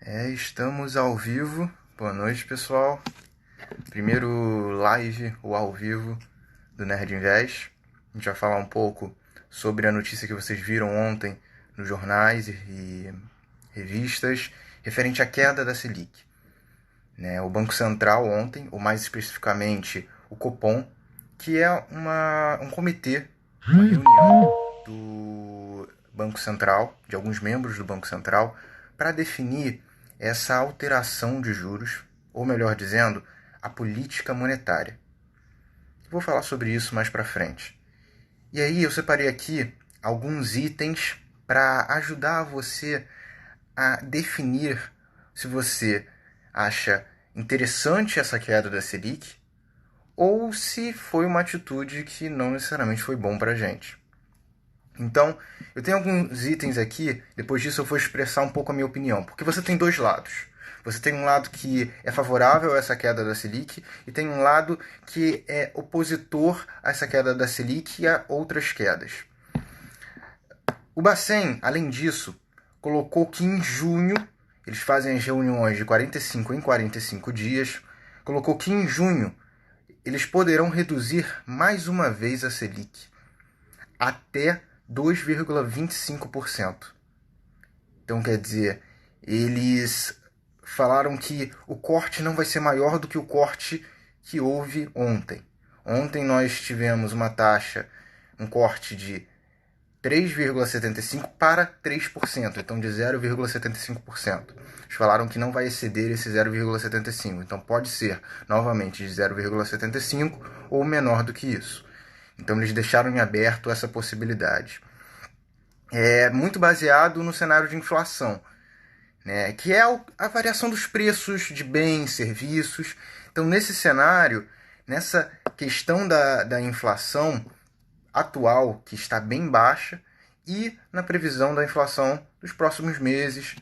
Estamos ao vivo. Boa noite, pessoal. Primeiro live ou ao vivo do Nerd Invest. A gente vai falar um pouco sobre a notícia que vocês viram ontem nos jornais e revistas referente à queda da Selic. O Banco Central ontem, ou mais especificamente o Copom, que é um comitê, uma reunião do Banco Central, de alguns membros do Banco Central, para definir essa alteração de juros, ou melhor dizendo, a política monetária. Vou falar sobre isso mais para frente. E aí eu separei aqui alguns itens para ajudar você a definir se você acha interessante essa queda da Selic ou se foi uma atitude que não necessariamente foi bom para a gente. Então, eu tenho alguns itens aqui, depois disso eu vou expressar um pouco a minha opinião, porque você tem dois lados. Você tem um lado que é favorável a essa queda da Selic e tem um lado que é opositor a essa queda da Selic e a outras quedas. O Bacen, além disso, colocou que em junho, eles fazem as reuniões de 45 em 45 dias, colocou que em junho eles poderão reduzir mais uma vez a Selic até 2,25%. Então, quer dizer, eles falaram que o corte não vai ser maior do que o corte que houve ontem. Ontem nós tivemos uma taxa, um corte de 3,75% para 3%, então de 0,75%. Eles falaram que não vai exceder esse 0,75%, então pode ser novamente de 0,75% ou menor do que isso. Então eles deixaram em aberto essa possibilidade. É muito baseado no cenário de inflação, que é a variação dos preços de bens, serviços. Então, nesse cenário, nessa questão da inflação atual, que está bem baixa, e na previsão da inflação dos próximos meses,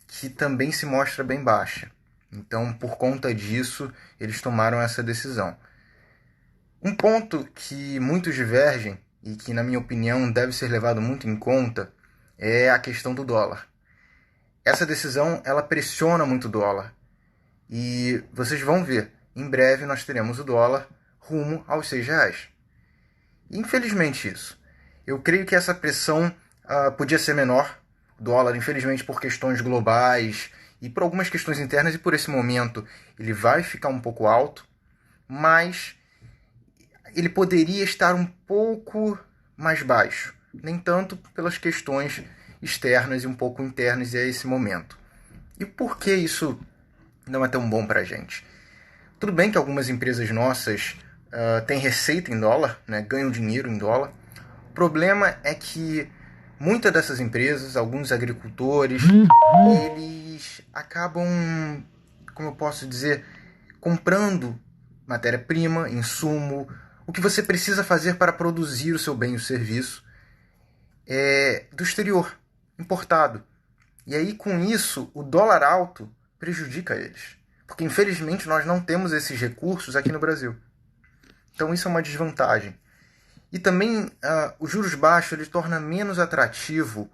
que também se mostra bem baixa. Então, por conta disso, eles tomaram essa decisão. Um ponto que muitos divergem e que, na minha opinião, deve ser levado muito em conta é a questão do dólar. Essa decisão, ela pressiona muito o dólar. E vocês vão ver, em breve nós teremos o dólar rumo aos R$ 6. Infelizmente isso. Eu creio que essa pressão podia ser menor. O dólar, infelizmente, por questões globais e por algumas questões internas, e por esse momento ele vai ficar um pouco alto, mas ele poderia estar um pouco mais baixo. Nem tanto pelas questões externas e um pouco internas a esse momento. E por que isso não é tão bom para a gente? Tudo bem que algumas empresas nossas têm receita em dólar, ganham dinheiro em dólar. O problema é que muitas dessas empresas, alguns agricultores, eles acabam, como eu posso dizer, comprando matéria-prima, insumo, o que você precisa fazer para produzir o seu bem e o serviço do exterior, importado. E aí, com isso, o dólar alto prejudica eles. Porque, infelizmente, nós não temos esses recursos aqui no Brasil. Então, isso é uma desvantagem. E também, os juros baixos ele torna menos atrativo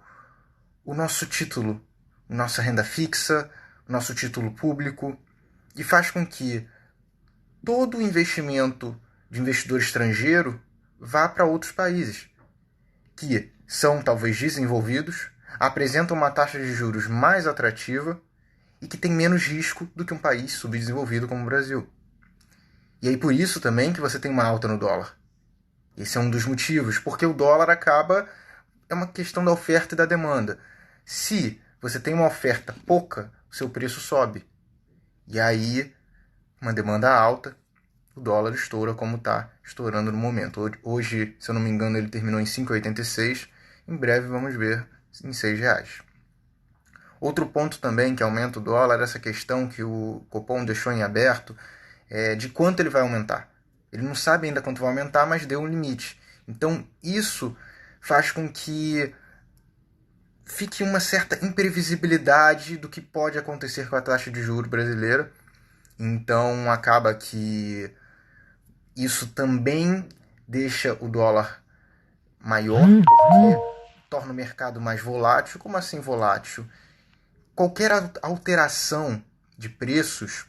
o nosso título, nossa renda fixa, o nosso título público, e faz com que todo o investimento de investidor estrangeiro vá para outros países, que são talvez desenvolvidos, apresentam uma taxa de juros mais atrativa e que tem menos risco do que um país subdesenvolvido como o Brasil. E aí por isso também que você tem uma alta no dólar. Esse é um dos motivos, porque o dólar é uma questão da oferta e da demanda. Se você tem uma oferta pouca, o seu preço sobe. E aí, uma demanda alta, o dólar estoura como está estourando no momento. Hoje, se eu não me engano, ele terminou em 5,86. Em breve vamos ver em R$ 6. Outro ponto também que aumenta o dólar é essa questão que o Copom deixou em aberto de quanto ele vai aumentar. Ele não sabe ainda quanto vai aumentar, mas deu um limite. Então isso faz com que fique uma certa imprevisibilidade do que pode acontecer com a taxa de juros brasileira. Então acaba que isso também deixa o dólar maior, porque torna o mercado mais volátil. Como assim volátil? qualquer alteração de preços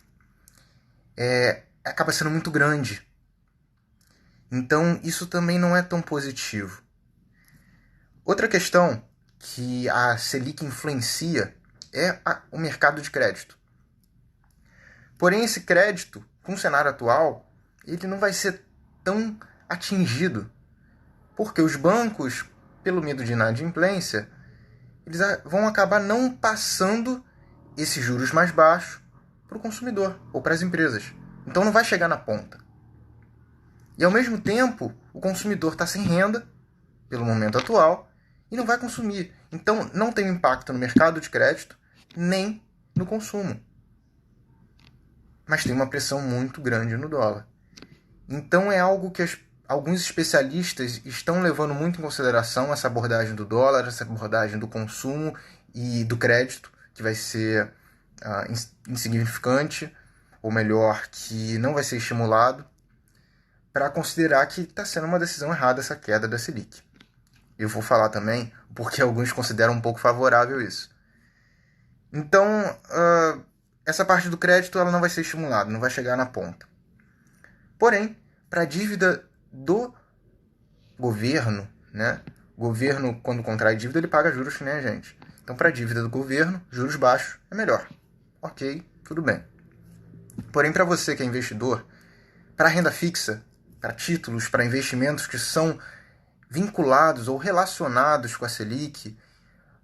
acaba sendo muito grande. Então, isso também não é tão positivo. Outra questão que a Selic influencia é o mercado de crédito. Porém, esse crédito, com o cenário atual, ele não vai ser tão atingido, porque os bancos, pelo medo de inadimplência, eles vão acabar não passando esses juros mais baixos para o consumidor ou para as empresas. Então não vai chegar na ponta. E ao mesmo tempo, o consumidor está sem renda, pelo momento atual, e não vai consumir. Então não tem impacto no mercado de crédito, nem no consumo. Mas tem uma pressão muito grande no dólar. Então é algo que alguns especialistas estão levando muito em consideração, essa abordagem do dólar, essa abordagem do consumo e do crédito, que vai ser insignificante, ou melhor, que não vai ser estimulado, para considerar que está sendo uma decisão errada essa queda da Selic. Eu vou falar também porque alguns consideram um pouco favorável isso. Então, essa parte do crédito ela não vai ser estimulada, não vai chegar na ponta. Porém, para a dívida do governo, né? O governo, quando contrai dívida, ele paga juros que nem a gente. Então, para a dívida do governo, juros baixos é melhor. Ok, tudo bem. Porém, para você que é investidor, para renda fixa, para títulos, para investimentos que são vinculados ou relacionados com a Selic,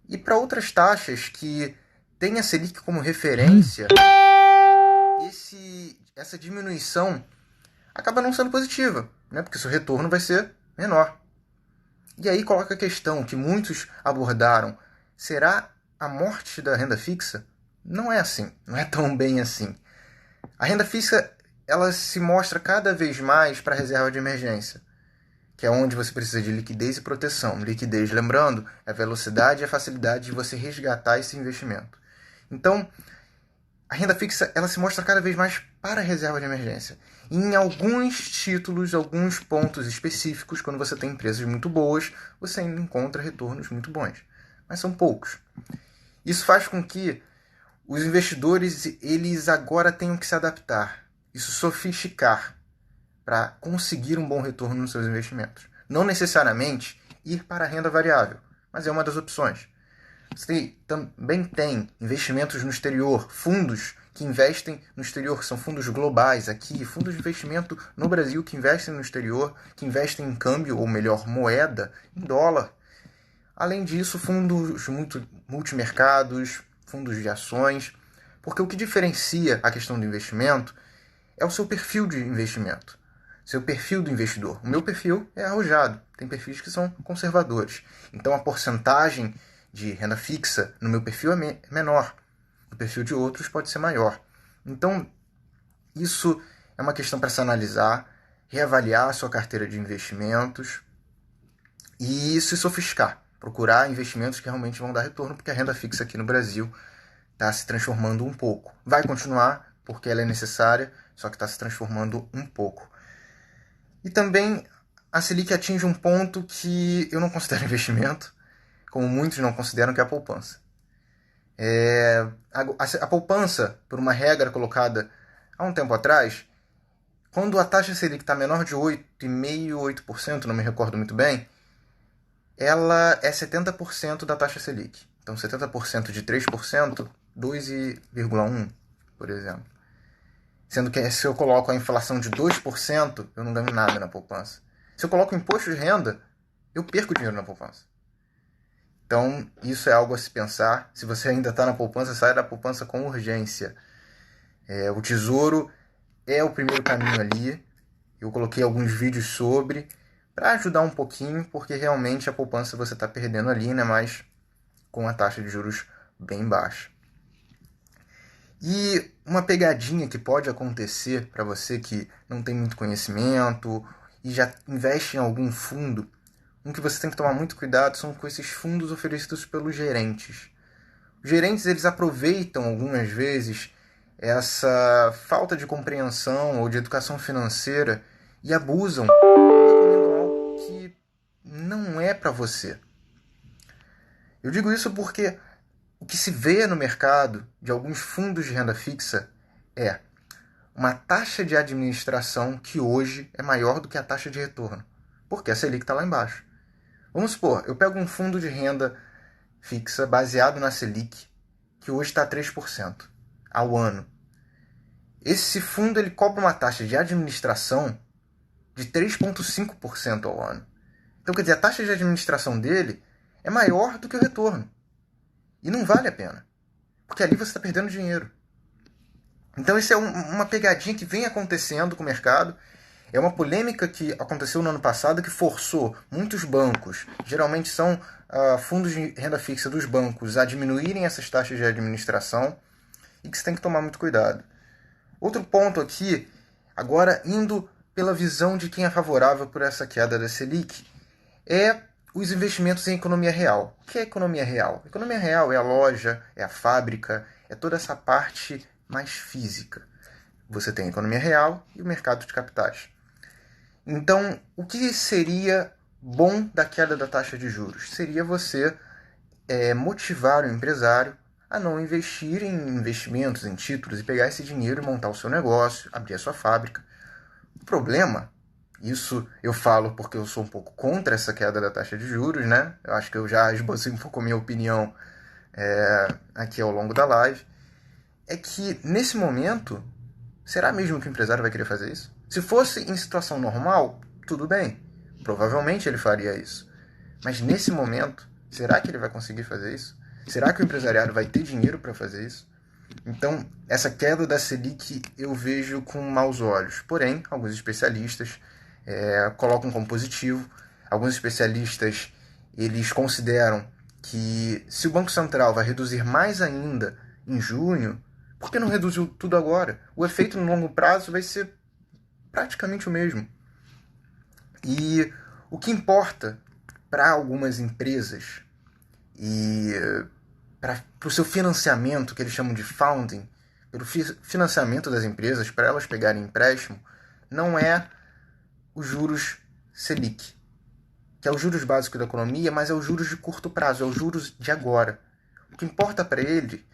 e para outras taxas que têm a Selic como referência, essa diminuição acaba não sendo positiva, né? Porque seu retorno vai ser menor. E aí coloca a questão que muitos abordaram: será a morte da renda fixa? Não é assim, não é tão bem assim. A renda fixa ela se mostra cada vez mais para a reserva de emergência, que é onde você precisa de liquidez e proteção. Liquidez, lembrando, é a velocidade e a facilidade de você resgatar esse investimento. Então, a renda fixa ela se mostra cada vez mais para a reserva de emergência. E em alguns títulos, alguns pontos específicos, quando você tem empresas muito boas, você ainda encontra retornos muito bons. Mas são poucos. Isso faz com que os investidores eles agora tenham que se adaptar, isso sofisticar, para conseguir um bom retorno nos seus investimentos. Não necessariamente ir para a renda variável, mas é uma das opções. Você também tem investimentos no exterior, fundos que investem no exterior, que são fundos globais aqui, fundos de investimento no Brasil que investem no exterior, que investem em câmbio, ou melhor, moeda, em dólar. Além disso, fundos multimercados, fundos de ações, porque o que diferencia a questão do investimento é o seu perfil de investimento, seu perfil do investidor. O meu perfil é arrojado, tem perfis que são conservadores. Então a porcentagem de renda fixa no meu perfil é menor, no perfil de outros pode ser maior. Então isso é uma questão para se analisar, reavaliar a sua carteira de investimentos e se sofisticar, procurar investimentos que realmente vão dar retorno, porque a renda fixa aqui no Brasil está se transformando um pouco. Vai continuar, porque ela é necessária, só que está se transformando um pouco. E também a Selic atinge um ponto que eu não considero investimento, como muitos não consideram, que é a poupança. A poupança, por uma regra colocada há um tempo atrás, quando a taxa Selic está menor de 8,5%, 8%, não me recordo muito bem, ela é 70% da taxa Selic. Então 70% de 3%, 2,1%, por exemplo. Sendo que se eu coloco a inflação de 2%, eu não ganho nada na poupança. Se eu coloco o imposto de renda, eu perco dinheiro na poupança. Então, isso é algo a se pensar. Se você ainda está na poupança, saia da poupança com urgência. O Tesouro é o primeiro caminho ali. Eu coloquei alguns vídeos sobre, para ajudar um pouquinho, porque realmente a poupança você está perdendo ali, né? Mas com a taxa de juros bem baixa. E uma pegadinha que pode acontecer para você que não tem muito conhecimento e já investe em algum fundo, um que você tem que tomar muito cuidado são com esses fundos oferecidos pelos gerentes. Os gerentes eles aproveitam algumas vezes essa falta de compreensão ou de educação financeira e abusam e recomendam algo que não é para você. Eu digo isso porque o que se vê no mercado de alguns fundos de renda fixa é uma taxa de administração que hoje é maior do que a taxa de retorno, porque a Selic está lá embaixo. Vamos supor, eu pego um fundo de renda fixa baseado na Selic, que hoje está a 3% ao ano. Esse fundo ele cobra uma taxa de administração de 3,5% ao ano. Então, quer dizer, a taxa de administração dele é maior do que o retorno. E não vale a pena, porque ali você está perdendo dinheiro. Então, isso é uma pegadinha que vem acontecendo com o mercado. É uma polêmica que aconteceu no ano passado que forçou muitos bancos, geralmente são fundos de renda fixa dos bancos, a diminuírem essas taxas de administração e que você tem que tomar muito cuidado. Outro ponto aqui, agora indo pela visão de quem é favorável por essa queda da Selic, é os investimentos em economia real. O que é economia real? Economia real é a loja, é a fábrica, é toda essa parte mais física. Você tem a economia real e o mercado de capitais. Então, o que seria bom da queda da taxa de juros? Seria você motivar o empresário a não investir em investimentos, em títulos, e pegar esse dinheiro e montar o seu negócio, abrir a sua fábrica. O problema, isso eu falo porque eu sou um pouco contra essa queda da taxa de juros, né? Eu acho que eu já esbocei um pouco a minha opinião aqui ao longo da live, é que nesse momento, será mesmo que o empresário vai querer fazer isso? Se fosse em situação normal, tudo bem. Provavelmente ele faria isso. Mas nesse momento, será que ele vai conseguir fazer isso? Será que o empresariado vai ter dinheiro para fazer isso? Então, essa queda da Selic eu vejo com maus olhos. Porém, alguns especialistas colocam como positivo. Alguns especialistas eles consideram que se o Banco Central vai reduzir mais ainda em junho, por que não reduziu tudo agora? O efeito no longo prazo vai ser praticamente o mesmo. E o que importa para algumas empresas e para o seu financiamento, que eles chamam de funding, pelo financiamento das empresas, para elas pegarem empréstimo, não é os juros Selic, que é os juros básicos da economia, mas é os juros de curto prazo, é os juros de agora. O que importa para ele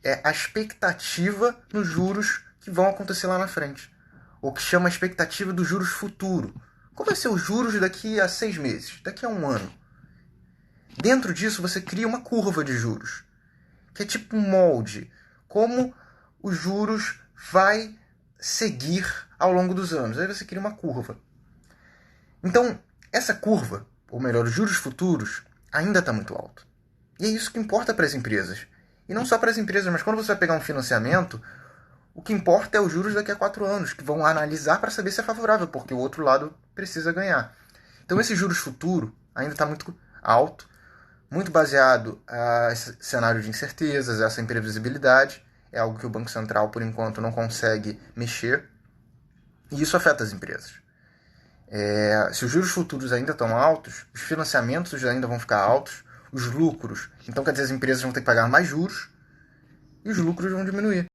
é a expectativa nos juros que vão acontecer lá na frente. O que chama a expectativa dos juros futuro. Qual vai ser os juros daqui a 6 meses, daqui a um ano? Dentro disso você cria uma curva de juros, que é tipo um molde, como os juros vai seguir ao longo dos anos. Aí você cria uma curva. Então, essa curva, ou melhor, os juros futuros, ainda está muito alto. E é isso que importa para as empresas. E não só para as empresas, mas quando você vai pegar um financiamento, o que importa é os juros daqui a 4 anos, que vão analisar para saber se é favorável, porque o outro lado precisa ganhar. Então esse juros futuro ainda está muito alto, muito baseado esse cenário de incertezas, essa imprevisibilidade. É algo que o Banco Central, por enquanto, não consegue mexer. E isso afeta as empresas. Se os juros futuros ainda estão altos, os financiamentos ainda vão ficar altos, os lucros. Então, quer dizer, as empresas vão ter que pagar mais juros e os lucros vão diminuir.